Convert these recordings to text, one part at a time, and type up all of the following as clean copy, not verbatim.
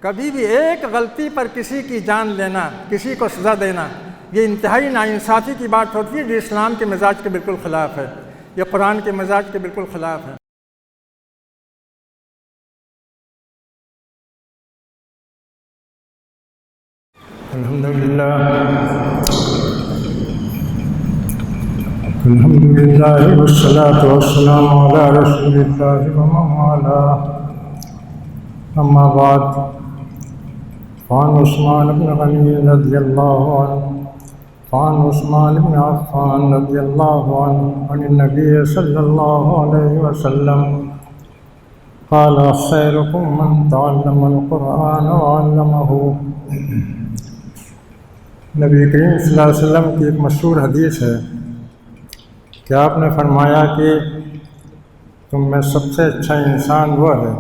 کبھی بھی ایک غلطی پر کسی کی جان لینا، کسی کو سزا دینا، یہ انتہائی ناانصافی کی بات ہوتی ہے جو اسلام کے مزاج کے بالکل خلاف ہے، یہ قرآن کے مزاج کے بالکل خلاف ہے۔ الحمدللہ والصلاة والسلام علی رسول اللہ ومن والاه، اما بعد، فعن عثمان بن غنی رضی اللہ عنہ فعن عثمان بن عفان رضی اللہ عنہ عن النبی صلی اللہ علیہ وسلم قال خیرکم من تعلم القرآن وعلمہ۔ نبی کریم صلی اللہ علیہ وسلم کی ایک مشہور حدیث ہے کہ آپ نے فرمایا کہ تم میں سب سے اچھا انسان وہ ہے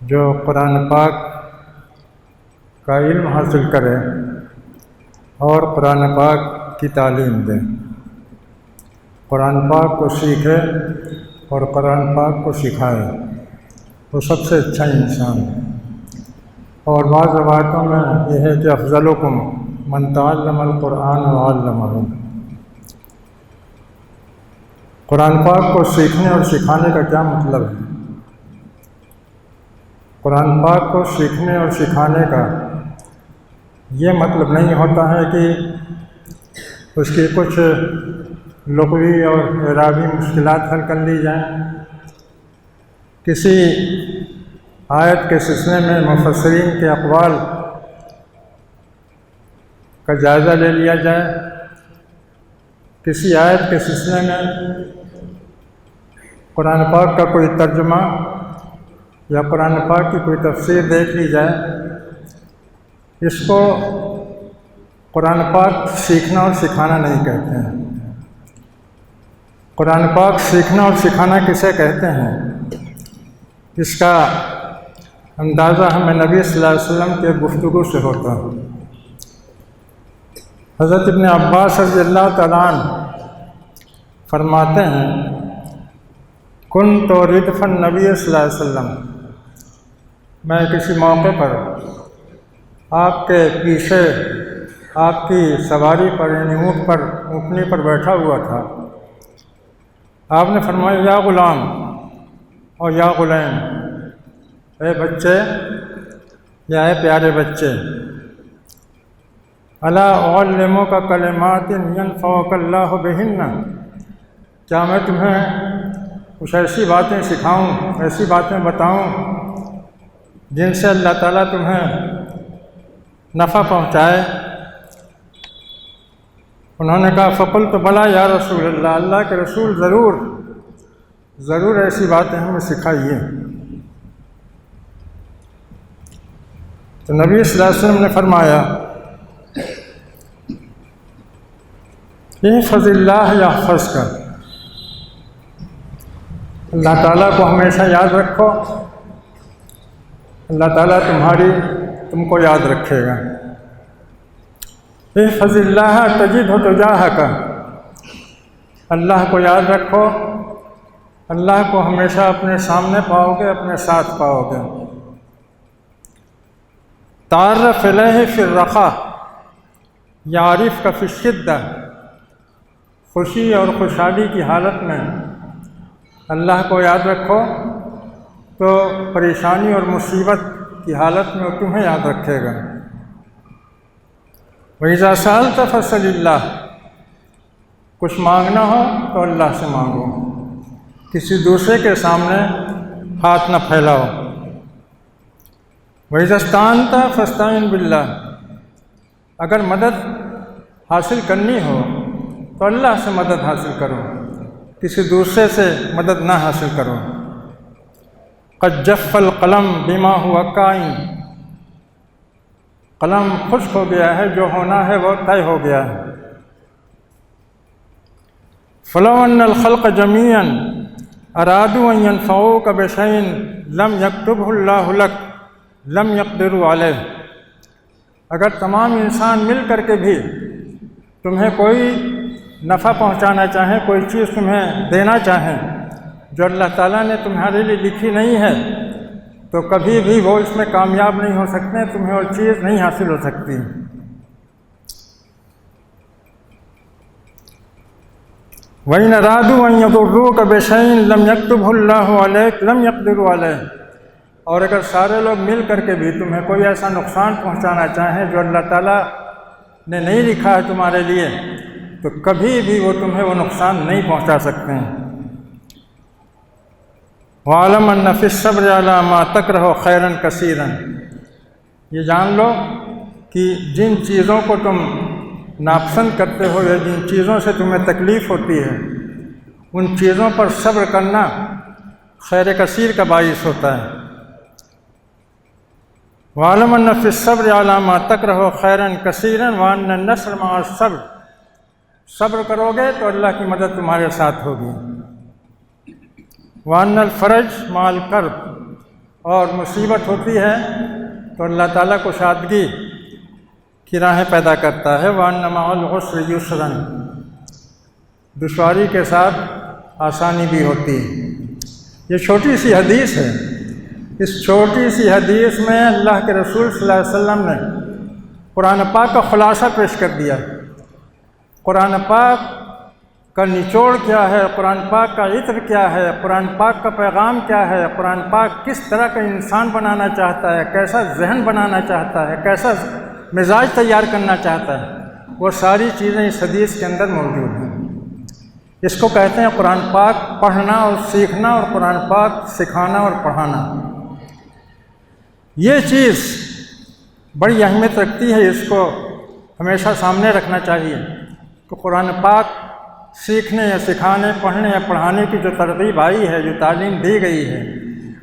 جو قرآن پاک کا علم حاصل کرے اور قرآن پاک کی تعلیم دے، قرآن پاک کو سیکھے اور قرآن پاک کو سکھائے، وہ سب سے اچھا انسان ہے۔ اور بعض روایتوں میں یہ ہے کہ افضلکم من تعلم القرآن وعلمہ۔ قرآن پاک کو سیکھنے اور سکھانے کا کیا مطلب ہے؟ قرآن پاک کو سیکھنے اور سکھانے کا یہ مطلب نہیں ہوتا ہے کہ اس کی کچھ لغوی اور اعرابی مشکلات حل کر لی جائیں، کسی آیت کے سلسلے میں مفسرین کے اقوال کا جائزہ لے لیا جائے، کسی آیت کے سلسلے میں قرآن پاک کا کوئی ترجمہ یا قرآن پاک کی کوئی تفسیر دیکھ لی جائے، اس کو قرآن پاک سیکھنا اور سکھانا نہیں کہتے ہیں۔ قرآن پاک سیکھنا اور سکھانا کسے کہتے ہیں، اس کا اندازہ ہمیں نبی صلی اللہ علیہ وسلم کے گفتگو سے ہوتا ہے۔ حضرت ابن عباس رضی اللہ تعالیٰ عنہ فرماتے ہیں کنت ردف النبی صلی اللہ علیہ وسلم، میں کسی موقع پر آپ کے پیچھے آپ کی سواری پر یعنی اونٹنی پر بیٹھا ہوا تھا۔ آپ نے فرمایا یا غلام اور یا غلام، اے بچے یا اے پیارے بچے، الا اعلمک کلمات ینفعک اللہ بہن، کیا میں تمہیں کچھ ایسی باتیں سکھاؤں، ایسی باتیں بتاؤں جن سے اللہ تعالیٰ تمہیں نفع پہنچائے؟ انہوں نے کہا فقلت بلا یا رسول اللہ، اللہ کے رسول ضرور ایسی باتیں ہمیں سکھائیے۔ تو نبی صلی اللہ علیہ وسلم نے فرمایا احفظ اللہ یحفظک، اللہ تعالیٰ کو ہمیشہ یاد رکھو، اللہ تعالیٰ تم کو یاد رکھے گا۔ احفظ اللہ تجدہ تجاہک، اللہ کو یاد رکھو، اللہ کو ہمیشہ اپنے سامنے پاؤ گے، اپنے ساتھ پاؤ گے۔ تعرف الیہ فی الرخاء یعرفک فی الشدہ، خوشی اور خوشحالی کی حالت میں اللہ کو یاد رکھو تو پریشانی اور مصیبت کی حالت میں وہ تمہیں یاد رکھے گا۔ وَإِذَا سَأَلْتَ فَاسْأَلِ اللَّهَ، کچھ مانگنا ہو تو اللہ سے مانگو، کسی دوسرے کے سامنے ہاتھ نہ پھیلاؤ۔ وَإِذَا اسْتَعَنْتَ فَاسْتَعِنْ بِاللَّهِ، اگر مدد حاصل کرنی ہو تو اللہ سے مدد حاصل کرو، کسی دوسرے سے مدد نہ حاصل کرو۔ قد جف القلم بما هو کائن، قلم خشک ہو گیا ہے، جو ہونا ہے وہ طے ہو گیا ہے۔ فلو ان الخلق جميعا ارادوا ان ينفعوك بشيء لم يكتبه الله لك لم يقدروا عليه، اگر تمام انسان مل کر کے بھی تمہیں کوئی نفع پہنچانا چاہیں، کوئی چیز تمہیں دینا چاہیں جو اللہ تعالیٰ نے تمہارے لیے لکھی نہیں ہے، تو کبھی بھی وہ اس میں کامیاب نہیں ہو سکتے، تمہیں وہ چیز نہیں حاصل ہو سکتی۔ وَإِنْ أَرَادُوا أَنْ يَضُرُّوكَ بِشَيْءٍ لَمْ يَكْتُبْهُ اللَّهُ عَلَيْكَ لَمْ يَقْدِرُوا عَلَيْهِ، اور اگر سارے لوگ مل کر کے بھی تمہیں کوئی ایسا نقصان پہنچانا چاہیں جو اللہ تعالیٰ نے نہیں لکھا ہے تمہارے لیے، تو کبھی بھی وہ تمہیں وہ نقصان نہیں پہنچا سکتے ہیں۔ وَعَلَمْ أَنَّ فِي الصَّبْرِ عَلَىٰ مَا تَكْرَهُ خَيْرًا كَثِيرًا، یہ جان لو کہ جن چیزوں کو تم ناپسند کرتے ہو یا جن چیزوں سے تمہیں تکلیف ہوتی ہے، ان چیزوں پر صبر کرنا خیر کثیر کا باعث ہوتا ہے۔ وَعَلَمْ أَنَّ فِي الصَّبْرِ عَلَىٰ مَا تَكْرَهُ خَيْرًا كَثِيرًا وَأَنَّ النَّصْرَ مَعَ الصَّبْرِ، صبر کرو گے تو اللہ کی مدد تمہارے ساتھ ہوگی۔ وَأَنَّ الْفَرَجَ مَعَ الْكَرْبِ، اور مصیبت ہوتی ہے تو اللہ تعالیٰ کو کشادگی کی راہیں پیدا کرتا ہے۔ وَأَنَّ مَعَ الْعُسْرِ يُسْرًا، دشواری کے ساتھ آسانی بھی ہوتی ہے۔ یہ چھوٹی سی حدیث ہے، اس چھوٹی سی حدیث میں اللہ کے رسول صلی اللہ علیہ وسلم نے قرآن پاک کا خلاصہ پیش کر دیا۔ قرآن پاک کا نچوڑ کیا ہے، قرآن پاک کا عطر کیا ہے، قرآن پاک کا پیغام کیا ہے، قرآن پاک کس طرح کا انسان بنانا چاہتا ہے، کیسا ذہن بنانا چاہتا ہے، کیسا مزاج تیار کرنا چاہتا ہے، وہ ساری چیزیں اس حدیث کے اندر موجود ہیں۔ اس کو کہتے ہیں قرآن پاک پڑھنا اور سیکھنا، اور قرآن پاک سکھانا اور پڑھانا۔ یہ چیز بڑی اہمیت رکھتی ہے، اس کو ہمیشہ سامنے رکھنا چاہیے کہ قرآن پاک سیکھنے یا سکھانے، پڑھنے یا پڑھانے کی جو ترغیب آئی ہے، جو تعلیم دی گئی ہے،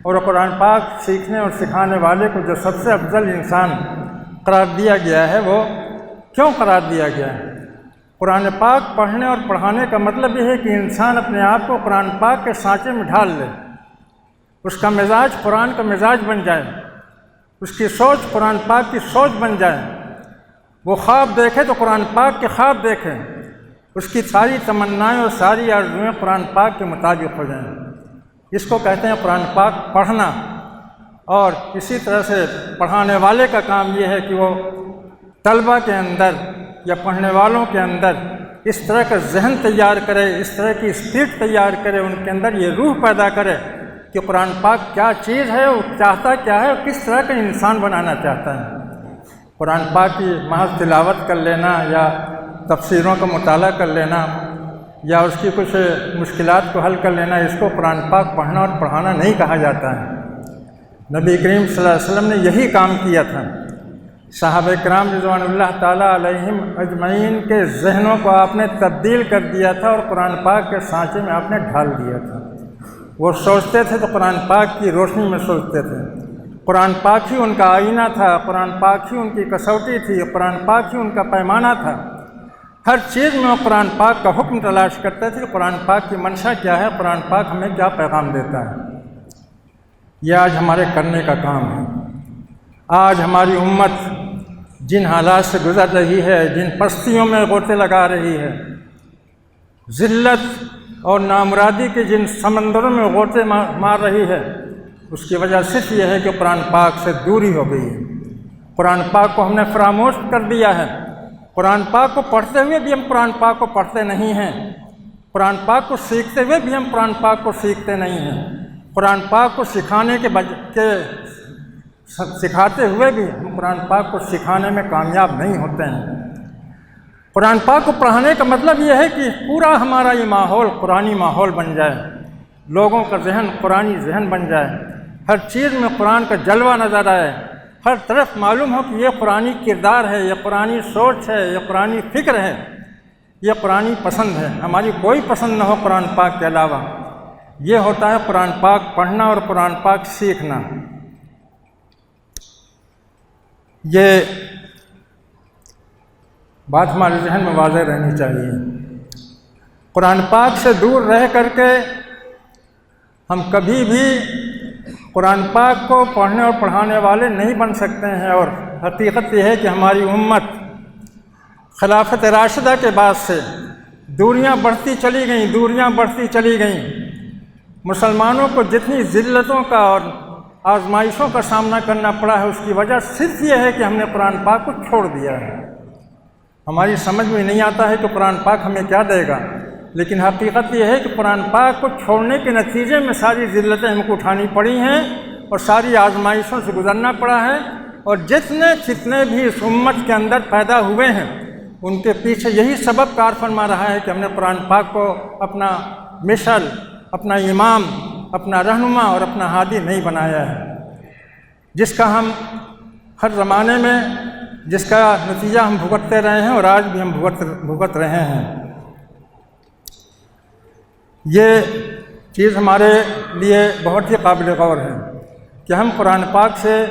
اور قرآن پاک سیکھنے اور سکھانے والے کو جو سب سے افضل انسان قرار دیا گیا ہے، وہ کیوں قرار دیا گیا ہے؟ قرآن پاک پڑھنے اور پڑھانے کا مطلب یہ ہے کہ انسان اپنے آپ کو قرآن پاک کے سانچے میں ڈھال لے، اس کا مزاج قرآن کا مزاج بن جائے، اس کی سوچ قرآن پاک کی سوچ بن جائے، وہ خواب دیکھے تو قرآن پاک کے خواب دیکھے، اس کی ساری تمنائیں اور ساری آرزوئیں قرآن پاک کے مطابق ہو جائیں۔ اس کو کہتے ہیں قرآن پاک پڑھنا۔ اور اسی طرح سے پڑھانے والے کا کام یہ ہے کہ وہ طلبہ کے اندر یا پڑھنے والوں کے اندر اس طرح کا ذہن تیار کرے، اس طرح کی اسپرٹ تیار کرے، ان کے اندر یہ روح پیدا کرے کہ قرآن پاک کیا چیز ہے، وہ چاہتا کیا ہے، اور کس طرح کا انسان بنانا چاہتا ہے۔ قرآن پاک کی محض تلاوت کر لینا یا تفسیروں کا مطالعہ کر لینا یا اس کی کچھ مشکلات کو حل کر لینا، اس کو قرآن پاک پڑھنا اور پڑھانا نہیں کہا جاتا ہے۔ نبی کریم صلی اللہ علیہ وسلم نے یہی کام کیا تھا۔ صحابہ کرام رضوان اللہ تعالیٰ علیہم اجمعین کے ذہنوں کو آپ نے تبدیل کر دیا تھا اور قرآن پاک کے سانچے میں آپ نے ڈھال دیا تھا۔ وہ سوچتے تھے تو قرآن پاک کی روشنی میں سوچتے تھے، قرآن پاک ہی ان کا آئینہ تھا، قرآن پاک ہی ان کی کسوٹی تھی، قرآن پاک ہی ان کا پیمانہ تھا۔ ہر چیز میں وہ قرآن پاک کا حکم تلاش کرتے تھے کہ قرآن پاک کی منشا کیا ہے، قرآن پاک ہمیں کیا پیغام دیتا ہے۔ یہ آج ہمارے کرنے کا کام ہے۔ آج ہماری امت جن حالات سے گزر رہی ہے، جن پستیوں میں غوطے لگا رہی ہے، ذلت اور نامرادی کے جن سمندروں میں غوطے مار رہی ہے، اس کی وجہ صرف یہ ہے کہ قرآن پاک سے دوری ہو گئی ہے۔ قرآن پاک کو ہم نے فراموش کر دیا ہے۔ قرآن پاک کو پڑھتے ہوئے بھی ہم قرآن پاک کو پڑھتے نہیں ہیں، قرآن پاک کو سیکھتے ہوئے بھی ہم قرآن پاک کو سیکھتے نہیں ہیں، قرآن پاک کو سکھاتے ہوئے بھی ہم قرآن پاک کو سکھانے میں کامیاب نہیں ہوتے ہیں۔ قرآن پاک کو پڑھانے کا مطلب یہ ہے کہ پورا ہمارا یہ ماحول قرآنی ماحول بن جائے، لوگوں کا ذہن قرآنی ذہن بن جائے، ہر چیز میں قرآن کا جلوہ نظر آئے، ہر طرف معلوم ہو کہ یہ قرآنی کردار ہے، یہ قرآنی سوچ ہے، یہ قرآنی فکر ہے، یہ قرآنی پسند ہے، ہماری کوئی پسند نہ ہو قرآن پاک کے علاوہ۔ یہ ہوتا ہے قرآن پاک پڑھنا اور قرآن پاک سیکھنا۔ یہ بات ہمارے ذہن میں واضح رہنی چاہیے۔ قرآن پاک سے دور رہ کر کے ہم کبھی بھی قرآن پاک کو پڑھنے اور پڑھانے والے نہیں بن سکتے ہیں، اور حقیقت یہ ہے کہ ہماری امت خلافت راشدہ کے بعد سے دوریاں بڑھتی چلی گئیں۔ مسلمانوں کو جتنی ذلتوں کا اور آزمائشوں کا سامنا کرنا پڑا ہے، اس کی وجہ صرف یہ ہے کہ ہم نے قرآن پاک کو چھوڑ دیا ہے۔ ہماری سمجھ میں نہیں آتا ہے کہ قرآن پاک ہمیں کیا دے گا، لیکن حقیقت یہ ہے کہ قرآن پاک کو چھوڑنے کے نتیجے میں ساری ذلتیں ہم کو اٹھانی پڑی ہیں اور ساری آزمائشوں سے گزرنا پڑا ہے، اور جتنے فتنے بھی اس امت کے اندر پیدا ہوئے ہیں ان کے پیچھے یہی سبب کار فرما رہا ہے کہ ہم نے قرآن پاک کو اپنا مشعل، اپنا امام، اپنا رہنما اور اپنا ہادی نہیں بنایا ہے، جس کا ہم ہر زمانے میں جس کا نتیجہ ہم بھگتتے رہے ہیں اور آج بھی ہم بھگت رہے ہیں۔ یہ چیز ہمارے لیے بہت ہی قابل غور ہے کہ ہم قرآن پاک سے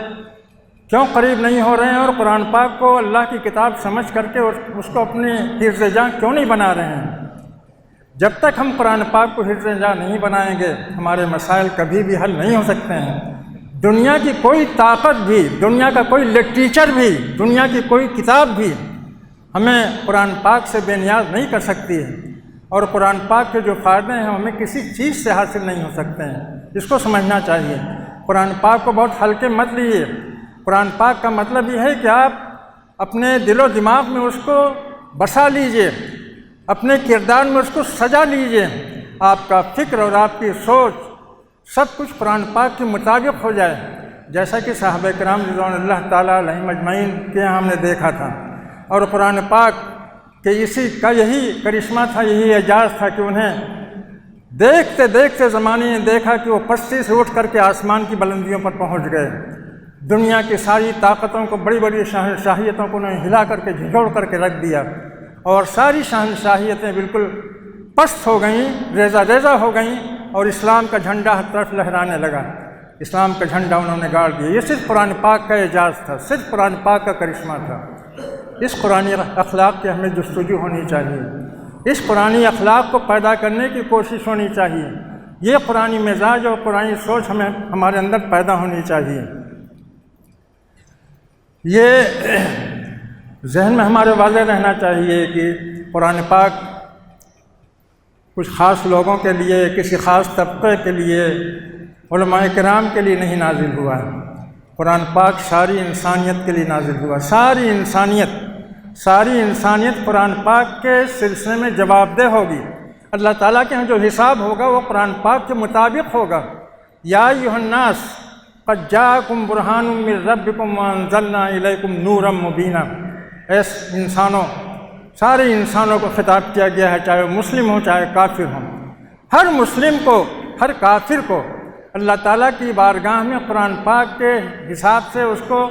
کیوں قریب نہیں ہو رہے ہیں اور قرآن پاک کو اللہ کی کتاب سمجھ کر کے اس کو اپنی حفظ جاں کیوں نہیں بنا رہے ہیں۔ جب تک ہم قرآن پاک کو حفظ جاں نہیں بنائیں گے ہمارے مسائل کبھی بھی حل نہیں ہو سکتے ہیں۔ دنیا کی کوئی طاقت بھی، دنیا کا کوئی لٹریچر بھی، دنیا کی کوئی کتاب بھی ہمیں قرآن پاک سے بے نیاز نہیں کر سکتی ہے، اور قرآن پاک کے جو فائدے ہیں ہمیں کسی چیز سے حاصل نہیں ہو سکتے ہیں۔ اس کو سمجھنا چاہیے۔ قرآن پاک کو بہت ہلکے مت لیجیے۔ قرآن پاک کا مطلب یہ ہے کہ آپ اپنے دل و دماغ میں اس کو بسا لیجئے، اپنے کردار میں اس کو سجا لیجئے، آپ کا فکر اور آپ کی سوچ سب کچھ قرآن پاک کے مطابق ہو جائے، جیسا کہ صحابہ کرام رضوان اللہ تعالیٰ علیہم اجمعین کے ہم نے دیکھا تھا۔ اور قرآن پاک کہ اسی کا یہی کرشمہ تھا، یہی اعجاز تھا کہ انہیں دیکھتے دیکھتے زمانے نے دیکھا کہ وہ پستی سے اٹھ کر کے آسمان کی بلندیوں پر پہنچ گئے۔ دنیا کی ساری طاقتوں کو، بڑی بڑی شہنشاہیتوں کو انہیں ہلا کر کے جھنجھوڑ کر کے رکھ دیا، اور ساری شہنشاہیتیں بالکل پست ہو گئیں، ریزہ ریزہ ہو گئیں، اور اسلام کا جھنڈا ہر طرف لہرانے لگا۔ اسلام کا جھنڈا انہوں نے گاڑ دیا۔ یہ صرف قرآن پاک کا اعجاز تھا، صرف قرآن پاک کا کرشمہ تھا۔ اس قرآنی اخلاق کی ہمیں جستجو ہونی چاہیے، اس قرآنی اخلاق کو پیدا کرنے کی کوشش ہونی چاہیے، یہ قرآنی مزاج اور قرآنی سوچ ہمارے اندر پیدا ہونی چاہیے۔ یہ ذہن میں ہمارے واضح رہنا چاہیے کہ قرآن پاک کچھ خاص لوگوں کے لیے، کسی خاص طبقے کے لیے، علماء کرام کے لیے نہیں نازل ہوا ہے۔ قرآن پاک ساری انسانیت کے لیے نازل ہوا۔ ساری انسانیت قرآن پاک کے سلسلے میں جواب دہ ہوگی۔ اللہ تعالیٰ کے ہاں جو حساب ہوگا وہ قرآن پاک کے مطابق ہوگا۔ یا ایھا الناس قد جاءکم برہان من ربکم وانزلنا الیکم نورا مبینا۔ ایس انسانوں، سارے انسانوں کو خطاب کیا گیا ہے، چاہے وہ مسلم ہوں چاہے کافر ہوں۔ ہر مسلم کو، ہر کافر کو اللہ تعالیٰ کی بارگاہ میں قرآن پاک کے حساب سے اس کو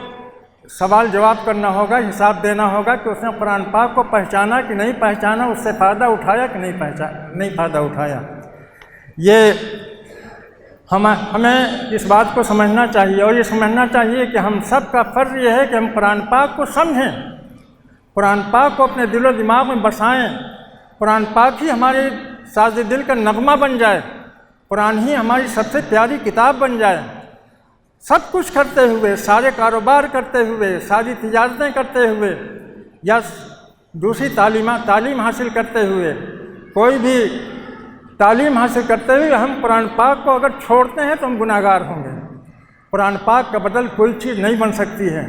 سوال جواب کرنا ہوگا، حساب دینا ہوگا کہ اس نے قرآن پاک کو پہچانا کہ نہیں پہچانا، اس سے فائدہ اٹھایا کہ نہیں فائدہ اٹھایا۔ یہ ہمیں اس بات کو سمجھنا چاہیے، اور یہ سمجھنا چاہیے کہ ہم سب کا فرض یہ ہے کہ ہم قرآن پاک کو سمجھیں، قرآن پاک کو اپنے دل و دماغ میں بسائیں، قرآن پاک ہی ہمارے ساز دل کا نغمہ بن جائے، قرآن ہی ہماری سب سے پیاری کتاب بن جائے۔ سب کچھ کرتے ہوئے، سارے کاروبار کرتے ہوئے، ساری تجارتیں کرتے ہوئے، یا دوسری تعلیم حاصل کرتے ہوئے، کوئی بھی تعلیم حاصل کرتے ہوئے ہم قرآن پاک کو اگر چھوڑتے ہیں تو ہم گناہ گار ہوں گے۔ قرآن پاک کا بدل کوئی چیز نہیں بن سکتی ہے۔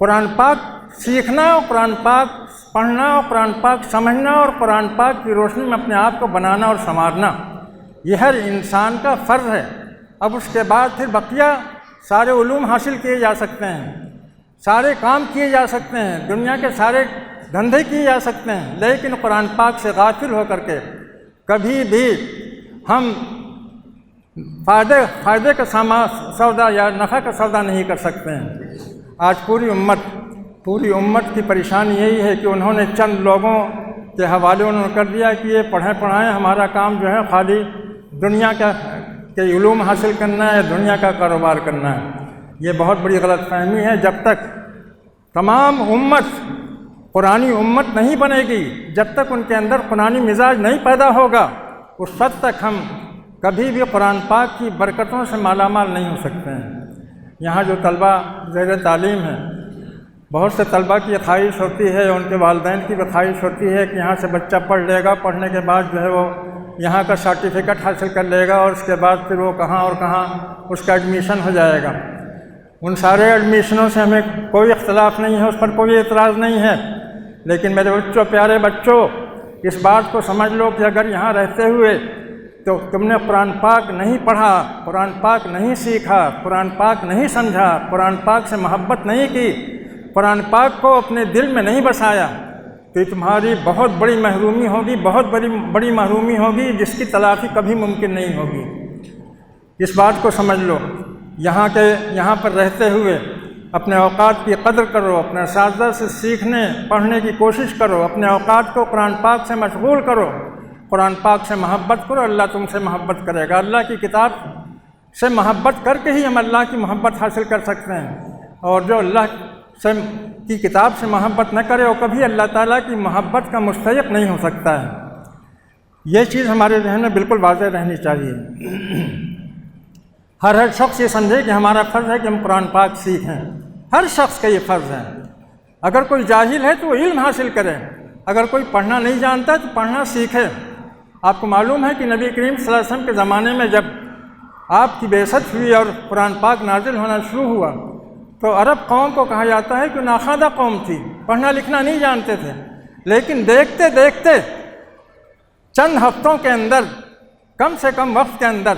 قرآن پاک سیکھنا اور قرآن پاک پڑھنا اور قرآن پاک سمجھنا اور قرآن پاک کی روشنی میں اپنے آپ کو بنانا اور سنوارنا، یہ ہر انسان کا فرض ہے۔ اب اس کے بعد پھر بقیہ سارے علوم حاصل کیے جا سکتے ہیں، سارے کام کیے جا سکتے ہیں، دنیا کے سارے دھندے کیے جا سکتے ہیں، لیکن قرآن پاک سے غافل ہو کر کے کبھی بھی ہم فائدے کا سودا یا نفع کا سودا نہیں کر سکتے ہیں۔ آج پوری امت کی پریشانی یہی ہے کہ انہوں نے چند لوگوں کے حوالے انہوں نے کر دیا کہ یہ پڑھائیں، ہمارا کام جو ہے خالی دنیا کے علوم حاصل کرنا ہے، دنیا کا کاروبار کرنا ہے۔ یہ بہت بڑی غلط فہمی ہے۔ جب تک تمام امت قرآنی امت نہیں بنے گی، جب تک ان کے اندر قرآنی مزاج نہیں پیدا ہوگا، اس وقت تک ہم کبھی بھی قرآن پاک کی برکتوں سے مالا مال نہیں ہو سکتے ہیں۔ یہاں جو طلبہ زیر تعلیم ہیں، بہت سے طلبہ کی خواہش ہوتی ہے، ان کے والدین کی بھی خواہش ہوتی ہے کہ یہاں سے بچہ پڑھ لے گا، پڑھنے کے بعد جو ہے وہ یہاں کا سرٹیفکیٹ حاصل کر لے گا اور اس کے بعد پھر وہ کہاں اور کہاں اس کا ایڈمیشن ہو جائے گا۔ ان سارے ایڈمیشنوں سے ہمیں کوئی اختلاف نہیں ہے، اس پر کوئی اعتراض نہیں ہے، لیکن میرے بچوں، پیارے بچوں، اس بات کو سمجھ لو کہ اگر یہاں رہتے ہوئے تو تم نے قرآن پاک نہیں پڑھا، قرآن پاک نہیں سیکھا، قرآن پاک نہیں سمجھا، قرآن پاک سے محبت نہیں کی، قرآن پاک کو اپنے دل میں نہیں بسایا، تو یہ تمہاری بہت بڑی محرومی ہوگی، بہت بڑی محرومی ہوگی جس کی تلافی کبھی ممکن نہیں ہوگی۔ اس بات کو سمجھ لو، یہاں پر رہتے ہوئے اپنے اوقات کی قدر کرو، اپنے اساتذہ سے سیکھنے پڑھنے کی کوشش کرو، اپنے اوقات کو قرآن پاک سے مشغول کرو، قرآن پاک سے محبت کرو، اللہ تم سے محبت کرے گا۔ اللہ کی کتاب سے محبت کر کے ہی ہم اللہ کی محبت حاصل کر سکتے ہیں، اور جو اللہ کی کتاب سے محبت نہ کرے وہ کبھی اللہ تعالیٰ کی محبت کا مستحق نہیں ہو سکتا ہے۔ یہ چیز ہمارے ذہن میں بالکل واضح رہنی چاہیے۔ ہر شخص یہ سمجھے کہ ہمارا فرض ہے کہ ہم قرآن پاک سیکھیں، ہر شخص کا یہ فرض ہے۔ اگر کوئی جاہل ہے تو وہ علم حاصل کرے، اگر کوئی پڑھنا نہیں جانتا تو پڑھنا سیکھے۔ آپ کو معلوم ہے کہ نبی کریم صلی اللہ علیہ وسلم کے زمانے میں جب آپ کی بعثت ہوئی اور قرآن پاک نازل ہونا شروع ہوا تو عرب قوم کو کہا جاتا ہے کہ ناخواندہ قوم تھی، پڑھنا لکھنا نہیں جانتے تھے، لیکن دیکھتے دیکھتے چند ہفتوں کے اندر، کم سے کم وقت کے اندر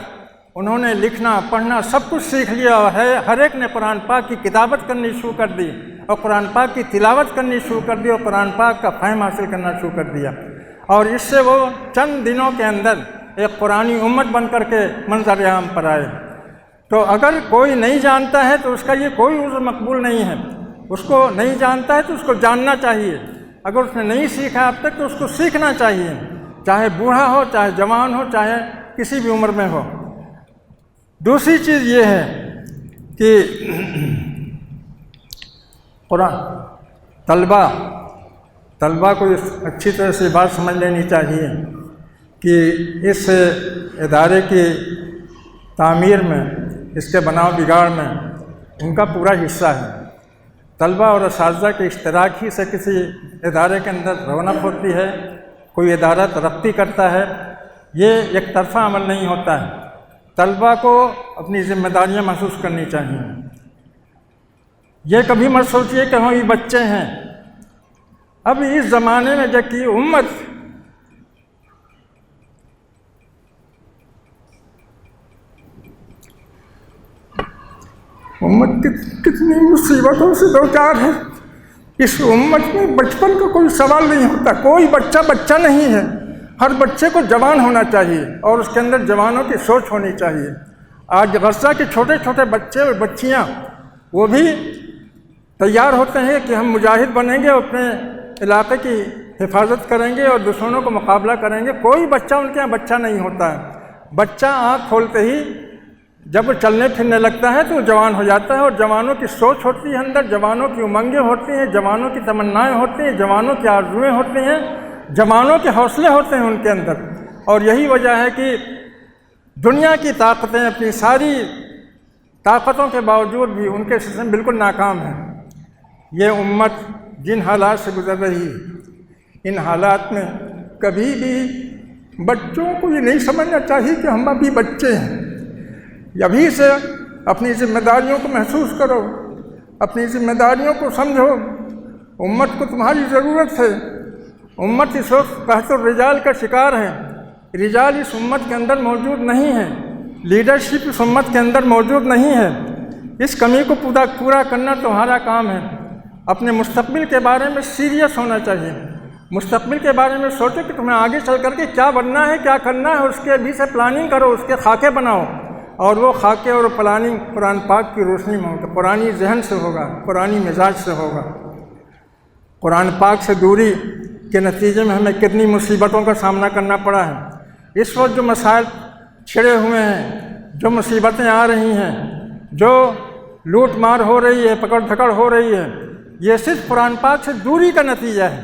انہوں نے لکھنا پڑھنا سب کچھ سیکھ لیا، اور ہر ایک نے قرآن پاک کی کتابت کرنی شروع کر دی اور قرآن پاک کی تلاوت کرنی شروع کر دی اور قرآن پاک کا فہم حاصل کرنا شروع کر دیا، اور اس سے وہ چند دنوں کے اندر ایک قرآنی امت بن کر کے منظر عام پر آئے۔ تو اگر کوئی نہیں جانتا ہے تو اس کا یہ کوئی عذر مقبول نہیں ہے، اس کو نہیں جانتا ہے تو اس کو جاننا چاہیے، اگر اس نے نہیں سیکھا اب تک تو اس کو سیکھنا چاہیے، چاہے بوڑھا ہو، چاہے جوان ہو، چاہے کسی بھی عمر میں ہو۔ دوسری چیز یہ ہے کہ قرآن طلبہ کو اچھی طرح سے بات سمجھ لینی چاہیے کہ اس ادارے کی تعمیر میں، اس کے بناؤ بگاڑ میں ان کا پورا حصہ ہے۔ طلبہ اور اساتذہ کے اشتراک ہی سے کسی ادارے کے اندر رونق ہوتی ہے، کوئی ادارہ ترقی کرتا ہے، یہ ایک طرفہ عمل نہیں ہوتا ہے۔ طلبہ کو اپنی ذمہ داریاں محسوس کرنی چاہیے۔ یہ کبھی مت سوچیے کہ ہم یہ بچے ہیں۔ اب اس زمانے میں جب کہ امت کتنی مصیبتوں سے دوچار ہے، اس امت میں بچپن کا کوئی سوال نہیں ہوتا، کوئی بچہ نہیں ہے، ہر بچے کو جوان ہونا چاہیے اور اس کے اندر جوانوں کی سوچ ہونی چاہیے۔ آج غزہ کے چھوٹے چھوٹے بچے اور بچیاں وہ بھی تیار ہوتے ہیں کہ ہم مجاہد بنیں گے، اپنے علاقے کی حفاظت کریں گے اور دشمنوں کو مقابلہ کریں گے۔ کوئی بچہ ان کے یہاں بچہ نہیں ہوتا ہے۔ بچہ آنکھ کھولتے ہی جب وہ چلنے پھرنے لگتا ہے تو وہ جوان ہو جاتا ہے، اور جوانوں کی سوچ ہوتی ہے اندر، جوانوں کی امنگیں ہوتی ہیں، جوانوں کی تمنائیں ہوتی ہیں، جوانوں کی آرزوئیں ہوتی ہیں، جوانوں کے حوصلے ہوتے ہیں ان کے اندر۔ اور یہی وجہ ہے کہ دنیا کی طاقتیں اپنی ساری طاقتوں کے باوجود بھی ان کے سسٹم بالکل ناکام ہیں۔ یہ امت جن حالات سے گزر رہی ہے، ان حالات میں کبھی بھی بچوں کو یہ نہیں سمجھنا چاہیے کہ ہم ابھی بچے ہیں۔ ابھی سے اپنی ذمہ داریوں کو محسوس کرو، اپنی ذمہ داریوں کو سمجھو۔ امت کو تمہاری ضرورت ہے۔ امت اس وقت قحط الرجال کا شکار ہے۔ رجال اس امت کے اندر موجود نہیں ہیں، لیڈرشپ اس امت کے اندر موجود نہیں ہے۔ اس کمی کو پورا کرنا تمہارا کام ہے۔ اپنے مستقبل کے بارے میں سیریس ہونا چاہیے۔ مستقبل کے بارے میں سوچو کہ تمہیں آگے چل کر کے کیا بننا ہے، کیا کرنا ہے، اس کے ابھی سے پلاننگ کرو، اس کے خاکے بناؤ، اور وہ خاکے اور پلاننگ قرآن پاک کی روشنی میں ہوگا، قرآنی ذہن سے ہوگا، قرآنی مزاج سے ہوگا۔ قرآن پاک سے دوری کے نتیجے میں ہمیں کتنی مصیبتوں کا سامنا کرنا پڑا ہے۔ اس وقت جو مسائل چھڑے ہوئے ہیں، جو مصیبتیں آ رہی ہیں، جو لوٹ مار ہو رہی ہے، پکڑ دھکڑ ہو رہی ہے، یہ صرف قرآن پاک سے دوری کا نتیجہ ہے۔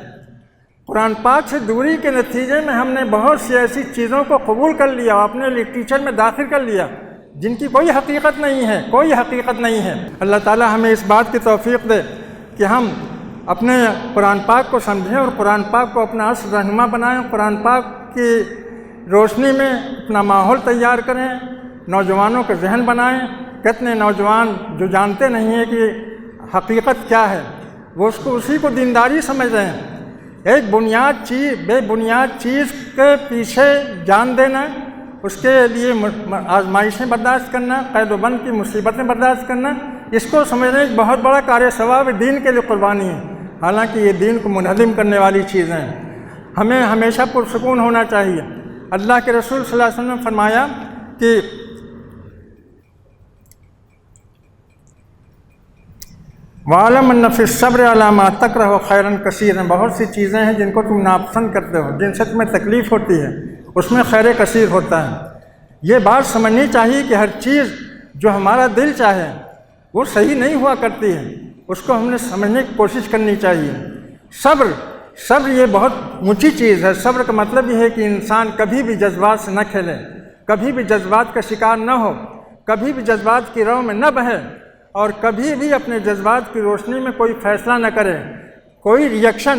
قرآن پاک سے دوری کے نتیجے میں ہم نے بہت سی ایسی چیزوں کو قبول کر لیا، اپنے لٹریچر میں داخل کر لیا جن کی کوئی حقیقت نہیں ہے، کوئی حقیقت نہیں ہے۔ اللہ تعالی ہمیں اس بات کی توفیق دے کہ ہم اپنے قرآن پاک کو سمجھیں اور قرآن پاک کو اپنا اصل رہنما بنائیں، قرآن پاک کی روشنی میں اپنا ماحول تیار کریں، نوجوانوں کا ذہن بنائیں۔ کتنے نوجوان جو جانتے نہیں ہیں کہ حقیقت کیا ہے، وہ اسی کو دینداری سمجھ رہے ہیں۔ ایک بے بنیاد چیز کے پیچھے جان دینا، اس کے لیے آزمائشیں برداشت کرنا، قید و بند کی مصیبتیں برداشت کرنا، اس کو سمجھنا ایک بہت بڑا کار ثواب دین کے لیے قربانی ہے، حالانکہ یہ دین کو منہدم کرنے والی چیزیں ہیں۔ ہمیں ہمیشہ پرسکون ہونا چاہیے۔ اللہ کے رسول صلی اللہ علیہ وسلم نے فرمایا کہ وَعَلَمْ أَنَّ فِي الصَّبْرِ عَلَىٰ مَا تَكْرَهُ خَيْرًا كَثِيرًا، بہت سی چیزیں ہیں جن کو تم ناپسند کرتے ہو، جن سے تمہیں تکلیف ہوتی ہے، اس میں خیر کثیر ہوتا ہے۔ یہ بات سمجھنی چاہیے کہ ہر چیز جو ہمارا دل چاہے وہ صحیح نہیں ہوا کرتی ہے، اس کو ہم نے سمجھنے کی کوشش کرنی چاہیے۔ صبر یہ بہت اونچی چیز ہے۔ صبر کا مطلب یہ ہے کہ انسان کبھی بھی جذبات سے نہ کھیلے، کبھی بھی جذبات کا شکار نہ ہو، کبھی بھی جذبات کی رو میں نہ بہے، اور کبھی بھی اپنے جذبات کی روشنی میں کوئی فیصلہ نہ کرے۔ کوئی ریئیکشن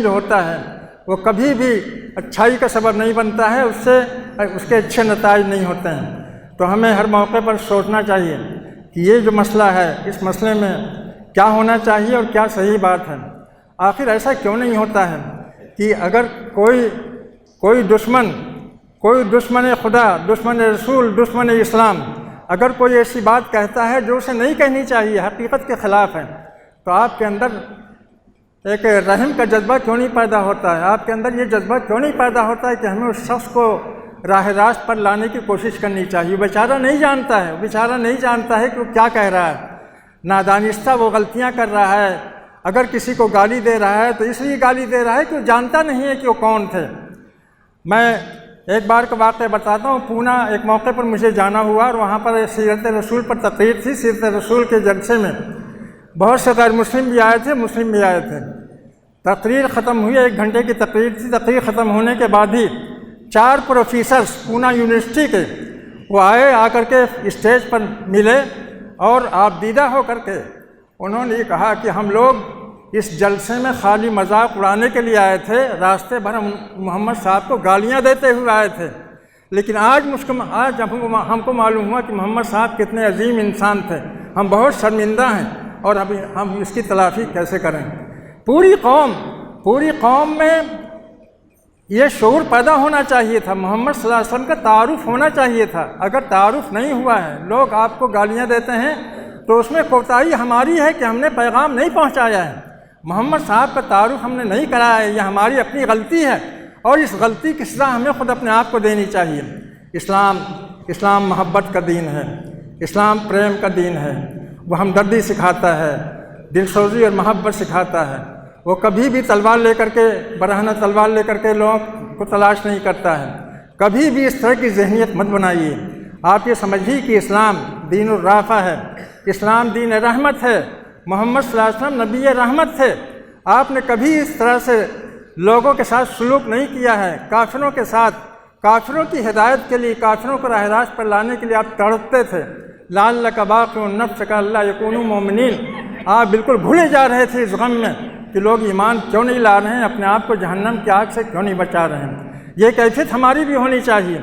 جو ہوتا ہے وہ کبھی بھی اچھائی کا سبب نہیں بنتا ہے، اس کے اچھے نتائج نہیں ہوتے ہیں۔ تو ہمیں ہر موقع پر سوچنا چاہیے کہ یہ جو مسئلہ ہے، اس مسئلے میں کیا ہونا چاہیے اور کیا صحیح بات ہے۔ آخر ایسا کیوں نہیں ہوتا ہے کہ اگر کوئی دشمن خدا، دشمن رسول، دشمن اسلام اگر کوئی ایسی بات کہتا ہے جو اسے نہیں کہنی چاہیے، حقیقت کے خلاف ہے، تو آپ کے اندر ایک رحم کا جذبہ کیوں نہیں پیدا ہوتا ہے؟ آپ کے اندر یہ جذبہ کیوں نہیں پیدا ہوتا ہے کہ ہمیں اس شخص کو راہ راست پر لانے کی کوشش کرنی چاہیے؟ بیچارہ نہیں جانتا ہے کہ وہ کیا کہہ رہا ہے، نادانستہ وہ غلطیاں کر رہا ہے۔ اگر کسی کو گالی دے رہا ہے تو اس لیے گالی دے رہا ہے کہ وہ جانتا نہیں ہے کہ وہ کون تھے۔ میں ایک بار کا واقعہ بتاتا ہوں۔ پونا ایک موقع پر مجھے جانا ہوا اور وہاں پر سیرت رسول پر تقریر تھی۔ سیرت رسول کے جلسے میں بہت سے غیر مسلم بھی آئے تھے، مسلم بھی آئے تھے۔ تقریر ختم ہوئی، 1 گھنٹے کی تقریر تھی۔ تقریر ختم ہونے کے بعد ہی 4 پروفیسرز پونا یونیورسٹی کے وہ آ کر کے اسٹیج پر ملے اور آپ دیدہ ہو کر کے انہوں نے یہ کہا کہ ہم لوگ اس جلسے میں خالی مذاق اڑانے کے لیے آئے تھے، راستے بھر ہم محمد صاحب کو گالیاں دیتے ہوئے آئے تھے، لیکن آج ہم کو معلوم ہوا کہ محمد صاحب کتنے عظیم انسان تھے۔ ہم بہت شرمندہ ہیں اور ابھی ہم اس کی تلافی کیسے کریں؟ پوری قوم میں یہ شعور پیدا ہونا چاہیے تھا، محمد صلی اللہ علیہ وسلم کا تعارف ہونا چاہیے تھا۔ اگر تعارف نہیں ہوا ہے، لوگ آپ کو گالیاں دیتے ہیں، تو اس میں کوتاہی ہماری ہے کہ ہم نے پیغام نہیں پہنچایا ہے، محمد صاحب کا تعارف ہم نے نہیں کرایا ہے، یہ ہماری اپنی غلطی ہے، اور اس غلطی کی سزا ہمیں خود اپنے آپ کو دینی چاہیے۔ اسلام محبت کا دین ہے، اسلام پریم کا دین ہے، وہ ہمدردی سکھاتا ہے، دل سوزی اور محبت سکھاتا ہے۔ وہ کبھی بھی تلوار لے کر کے برہنہ تلوار لے کر کے لوگوں کو تلاش نہیں کرتا ہے۔ کبھی بھی اس طرح کی ذہنیت مت بنائیے۔ آپ یہ سمجھیے کہ اسلام دین الرافہ ہے، اسلام دین رحمت ہے، محمد صلی اللہ علیہ وسلم نبی رحمت تھے۔ آپ نے کبھی اس طرح سے لوگوں کے ساتھ سلوک نہیں کیا ہے۔ کافروں کے ساتھ، کافروں کی ہدایت کے لیے، کافروں کو راہ راست پر لانے کے لیے آپ تڑپتے تھے۔ لعلک باخع نفسک الا یکونوا مؤمنین، آپ بالکل بھولے جا رہے تھے اس غم میں کہ لوگ ایمان کیوں نہیں لا رہے ہیں، اپنے آپ کو جہنم کی آگ سے کیوں نہیں بچا رہے ہیں۔ یہ کیفیت ہماری بھی ہونی چاہیے۔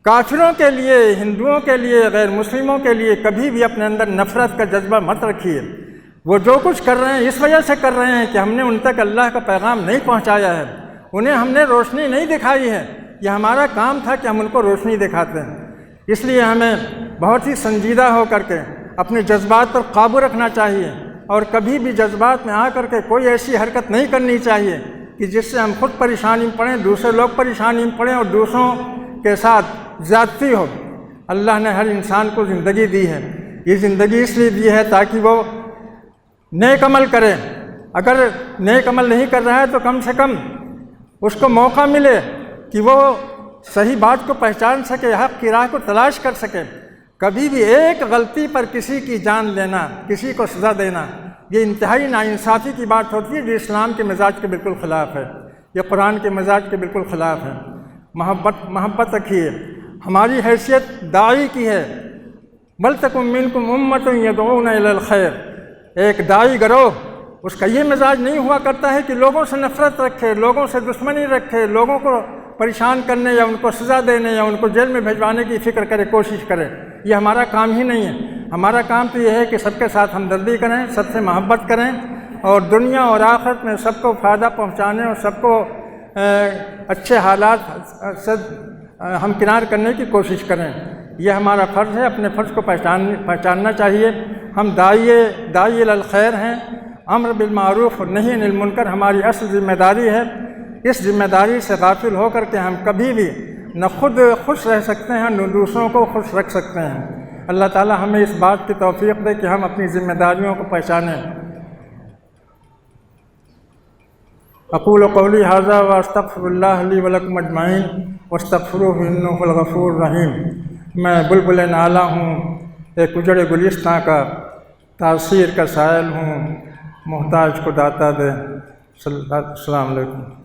کافروں کے لیے، ہندوؤں کے لیے، غیر مسلموں کے لیے کبھی بھی اپنے اندر نفرت کا جذبہ مت رکھیے۔ وہ جو کچھ کر رہے ہیں اس وجہ سے کر رہے ہیں کہ ہم نے ان تک اللہ کا پیغام نہیں پہنچایا ہے، انہیں ہم نے روشنی نہیں دکھائی ہے۔ یہ ہمارا کام تھا کہ ہم ان کو روشنی دکھاتے ہیں۔ اس لیے ہمیں بہت ہی سنجیدہ ہو کر کے اپنے جذبات پر قابو رکھنا چاہیے، اور کبھی بھی جذبات میں آ کر کے کوئی ایسی حرکت نہیں کرنی چاہیے کہ جس سے ہم خود پریشانی میں پڑیں، دوسرے لوگ پریشانی میں پڑیں اور دوسروں کے ساتھ زیادتی ہو۔ اللہ نے ہر انسان کو زندگی دی ہے، یہ زندگی اس لیے دی ہے تاکہ وہ نیک عمل کرے۔ اگر نیک عمل نہیں کر رہا ہے تو کم سے کم اس کو موقع ملے کہ وہ صحیح بات کو پہچان سکے، حق کی راہ کو تلاش کر سکے۔ کبھی بھی ایک غلطی پر کسی کی جان لینا، کسی کو سزا دینا، یہ انتہائی ناانصافی کی بات ہوتی ہے، جو اسلام کے مزاج کے بالکل خلاف ہے، یہ قرآن کے مزاج کے بالکل خلاف ہے۔ محبت رکھیے۔ ہماری حیثیت داعی کی ہے، وَلْتَكُن مِّنكُمْ أُمَّةٌ يَدْعُونَ إِلَى الْخَيْرِ، ایک داعی گروہ، اس کا یہ مزاج نہیں ہوا کرتا ہے کہ لوگوں سے نفرت رکھے، لوگوں سے دشمنی رکھے، لوگوں کو پریشان کرنے یا ان کو سزا دینے یا ان کو جیل میں بھجوانے کی فکر کرے، کوشش کرے، یہ ہمارا کام ہی نہیں ہے۔ ہمارا کام تو یہ ہے کہ سب کے ساتھ ہمدردی کریں، سب سے محبت کریں، اور دنیا اور آخرت میں سب کو فائدہ پہنچانے اور سب کو اچھے حالات سے ہمکنار کرنے کی کوشش کریں۔ یہ ہمارا فرض ہے، اپنے فرض کو پہچاننا چاہیے۔ ہم داعی الخیر ہیں، امر بالمعروف اور نہی عن المنکر ہماری اصل ذمہ داری ہے۔ اس ذمہ داری سے غافل ہو کر کے ہم کبھی بھی نہ خود خوش رہ سکتے ہیں نہ دوسروں کو خوش رکھ سکتے ہیں۔ اللہ تعالی ہمیں اس بات کی توفیق دے کہ ہم اپنی ذمہ داریوں کو پہچانیں۔ اقول قولی ھذا واستغفر اللہ لی ولکم اجمعین واستغفروہ انہ هو الغفور الرحیم۔ میں بلبل نالہ ہوں، ایک اجڑے گلستاں کا، تاثیر کا سائل ہوں، محتاج کو داتا دے۔ السلام علیکم۔